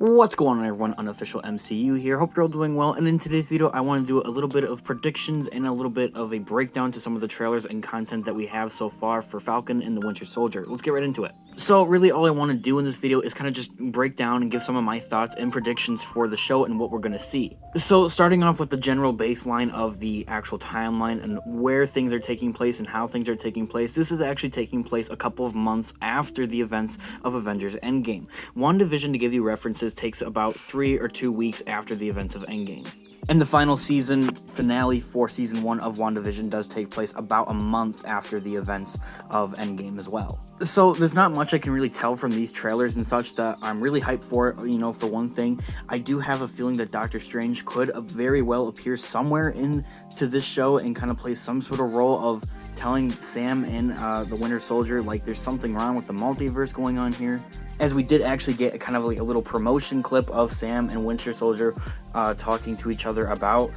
What's going on, everyone? Unofficial MCU here. Hope you're all doing well, and in today's video I want to do a little bit of predictions and a little bit of a breakdown to some of the trailers and content that we have so far for Falcon and the Winter Soldier. Let's get right into it. So really all I want to do in this video is kind of just break down and give some of my thoughts and predictions for the show and what we're going to see. So starting off with the general baseline of the actual timeline and where things are taking place and how things are taking place, this is actually taking place a couple of months after the events of Avengers Endgame. Wandavision, to give you references, takes about 3 or 2 weeks after the events of Endgame. And the final season finale for season 1 of WandaVision does take place about a month after the events of Endgame as well. So there's not much I can really tell from these trailers and such that I'm really hyped for. You know, for one thing, I do have a feeling that Doctor Strange could very well appear somewhere into this show and kind of play some sort of role of telling Sam and the Winter Soldier, like, there's something wrong with the multiverse going on here. As we did actually get kind of like a little promotion clip of Sam and Winter Soldier talking to each other about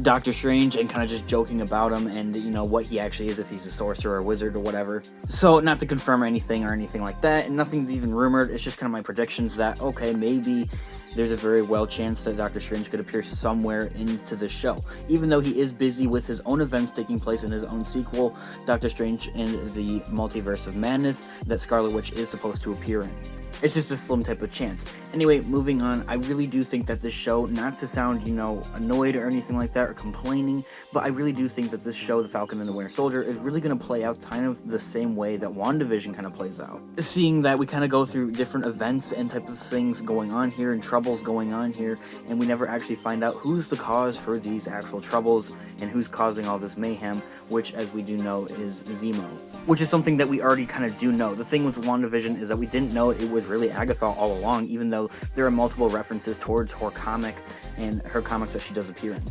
Doctor Strange and kind of just joking about him and, you know, what he actually is, if he's a sorcerer or wizard or whatever. So not to confirm anything or anything like that, and nothing's even rumored. It's just kind of my predictions that, okay, maybe there's a very well chance that Doctor Strange could appear somewhere into the show. Even though he is busy with his own events taking place in his own sequel, Doctor Strange in the Multiverse of Madness, that Scarlet Witch is supposed to appear in. It's just a slim type of chance. Anyway, moving on, I really do think that this show, not to sound, you know, annoyed or anything like that or complaining, but I really do think that this show, The Falcon and the Winter Soldier, is really going to play out kind of the same way that WandaVision kind of plays out. Seeing that we kind of go through different events and type of things going on here and troubles going on here, and we never actually find out who's the cause for these actual troubles and who's causing all this mayhem, which, as we do know, is Zemo. Which is something that we already kind of do know. The thing with WandaVision is that we didn't know it was really Agatha all along, even though there are multiple references towards her comic and her comics that she does appear in.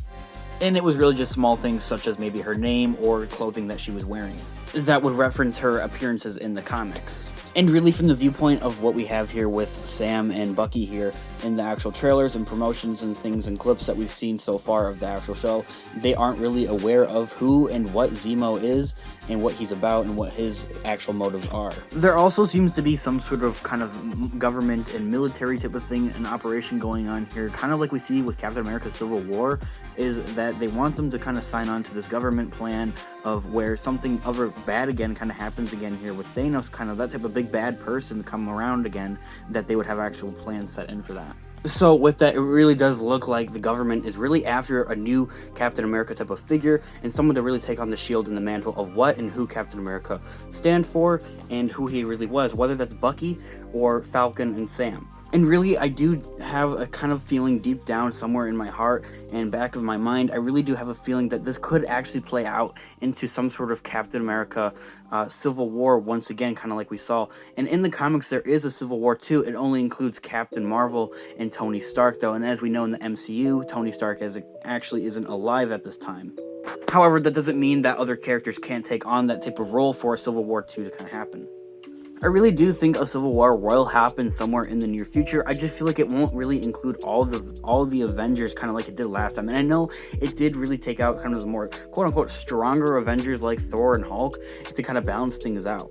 And it was really just small things such as maybe her name or clothing that she was wearing that would reference her appearances in the comics. And really, from the viewpoint of what we have here with Sam and Bucky here in the actual trailers and promotions and things and clips that we've seen so far of the actual show, they aren't really aware of who and what Zemo is and what he's about and what his actual motives are. There also seems to be some sort of kind of government and military type of thing, an operation going on here, kind of like we see with Captain America Civil War, is that they want them to kind of sign on to this government plan of where something other bad again kind of happens again here with Thanos, kind of that type of big bad person come around again, that they would have actual plans set in for that. So with that, it really does look like the government is really after a new Captain America type of figure and someone to really take on the shield and the mantle of what and who Captain America stand for and who he really was, whether that's Bucky or Falcon and Sam. And really, I do have a kind of feeling deep down somewhere in my heart and back of my mind, I really do have a feeling that this could actually play out into some sort of Captain America Civil War once again, kind of like we saw. And in the comics, there is a Civil War too. It only includes Captain Marvel and Tony Stark, though. And as we know in the MCU, Tony Stark actually isn't alive at this time. However, that doesn't mean that other characters can't take on that type of role for a Civil War 2 to kind of happen. I really do think a Civil War will happen somewhere in the near future. I just feel like it won't really include all the Avengers, kind of like it did last time. And I know it did really take out kind of the more quote-unquote stronger Avengers like Thor and Hulk to kind of balance things out.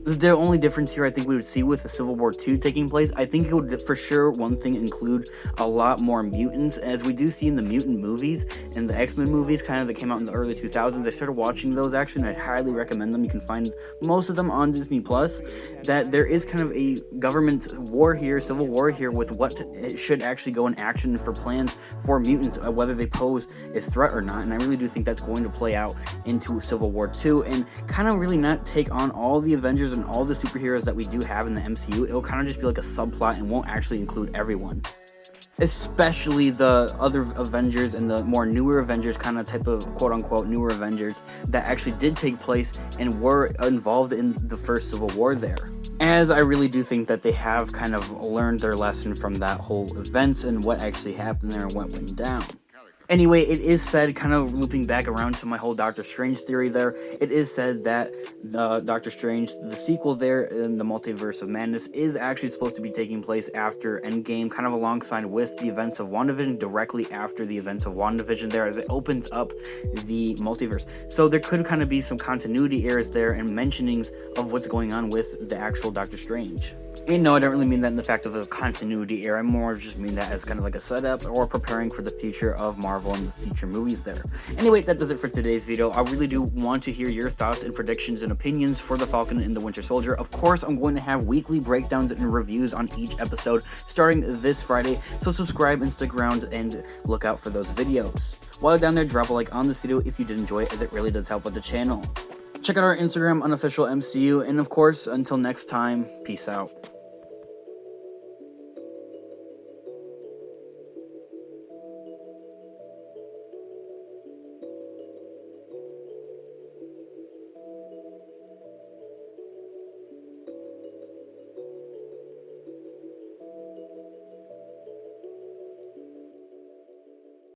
The only difference here I think we would see with the Civil War 2 taking place, I think it would for sure, one thing, include a lot more mutants, as we do see in the mutant movies and the X-Men movies kind of that came out in the early 2000s. I started watching those actually, and I highly recommend them. You can find most of them on DisneyPlus. That there is kind of a government war here, civil war here, with what should actually go in action for plans for mutants, whether they pose a threat or not. And I really do think that's going to play out into Civil War 2 and kind of really not take on all the Avengers and all the superheroes that we do have in the MCU. It'll kind of just be like a subplot and won't actually include everyone. Especially the other Avengers and the more newer Avengers, kind of type of quote-unquote newer Avengers that actually did take place and were involved in the first Civil War there. As I really do think that they have kind of learned their lesson from that whole events and what actually happened there and what went down. Anyway, it is said, kind of looping back around to my whole Doctor Strange theory there, it is said that the Doctor Strange, the sequel there in the Multiverse of Madness, is actually supposed to be taking place after Endgame, kind of alongside with the events of WandaVision, directly after the events of WandaVision there, as it opens up the multiverse. So there could kind of be some continuity errors there and mentionings of what's going on with the actual Doctor Strange. And no, I don't really mean that in the fact of a continuity error. I more just mean that as kind of like a setup or preparing for the future of Marvel and the future movies there. Anyway, that does it for today's video. I really do want to hear your thoughts and predictions and opinions for the Falcon and the Winter Soldier. Of course, I'm going to have weekly breakdowns and reviews on each episode starting this Friday, so subscribe and stick around and look out for those videos. While down there, drop a like on this video if you did enjoy it, as it really does help with the channel. Check out our Instagram, unofficial MCU, and of course, until next time, peace out.